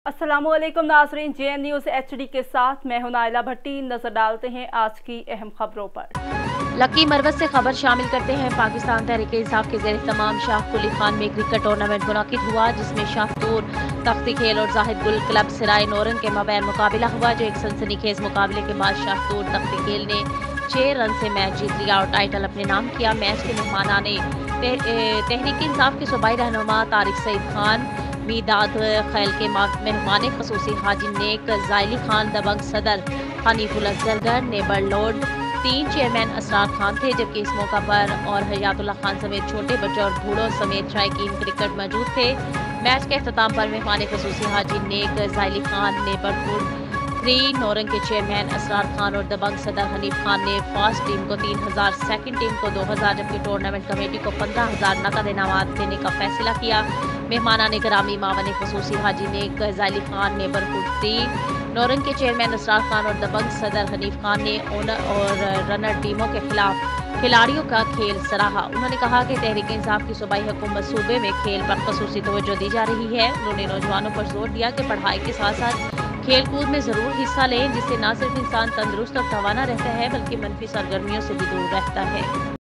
अस्सलामुअलैकुम नाज़रीन, JN news HD के साथ मैं हूं नाइला भट्टी। नजर डालते हैं आज की अहम खबरों पर। लकी मरवत से खबर शामिल करते हैं। पाकिस्तान तहरीक-ए-इंसाफ के ज़ेर तमाम शाह कुली खान में क्रिकेट टूर्नामेंट मुनाकिद हुआ, जिसमें शाहतूर तख्ती खेल और जाहिद गुल क्लब सराय नौरन के माबैन मुकाबला हुआ। जो एक सनसनीखेज मुकाबले के बाद शाहतूर तख्ती खेल ने 6 रन से मैच जीत लिया और टाइटल अपने नाम किया। मैच के मेहमानाने तहरीक-ए-इंसाफ के सूबाई रहनुमा तारिक सईद खान, मीदाद खैल के मेहमान खसूसी हाजी नेक ज़ायली खान, दबंग सदर हनीफुल अजहरगर, neighbour Lord, 3 chairman Asrar Khan थे, जबकि इस मौका पर और हयातुल्ला खान समेत छोटे बच्चों और बूढ़ों समेत शायकीन क्रिकेट मौजूद थे। मैच के अख्ताम पर मेहमान खसूसी हाजी नेक ज़ायली खान, नेबरहुड 3 नौरंग के चेयरमैन असरार खान और दबंग सदर हनीफ खान ने फर्स्ट टीम को 3000, सेकंड टीम को 2000, जबकि टूर्नामेंट कमेटी को 15000 नकद इनामात देने का फैसला किया। मेहमाना ने ग्रामी मावन खसूसी हाजी नेक ज़ायली खान, नेबरहुड 3 नौरंग के चेयरमैन असरार खान और दबंग सदर हनीफ खान ने ओनर और रनर टीमों के खिलाफ खिलाड़ियों का खेल सराहा। उन्होंने कहा कि तहरीक-ए-इंसाफ की सूबाई हुकूमत सूबे में खेल पर खसूसी तवज्जो दी जा रही है। उन्होंने नौजवानों पर जोर दिया कि पढ़ाई के साथ साथ खेल कूद में ज़रूर हिस्सा लें, जिससे न सिर्फ इंसान तंदुरुस्त और तवाना रहता है, बल्कि मनफी सरगर्मियों से भी दूर रहता है।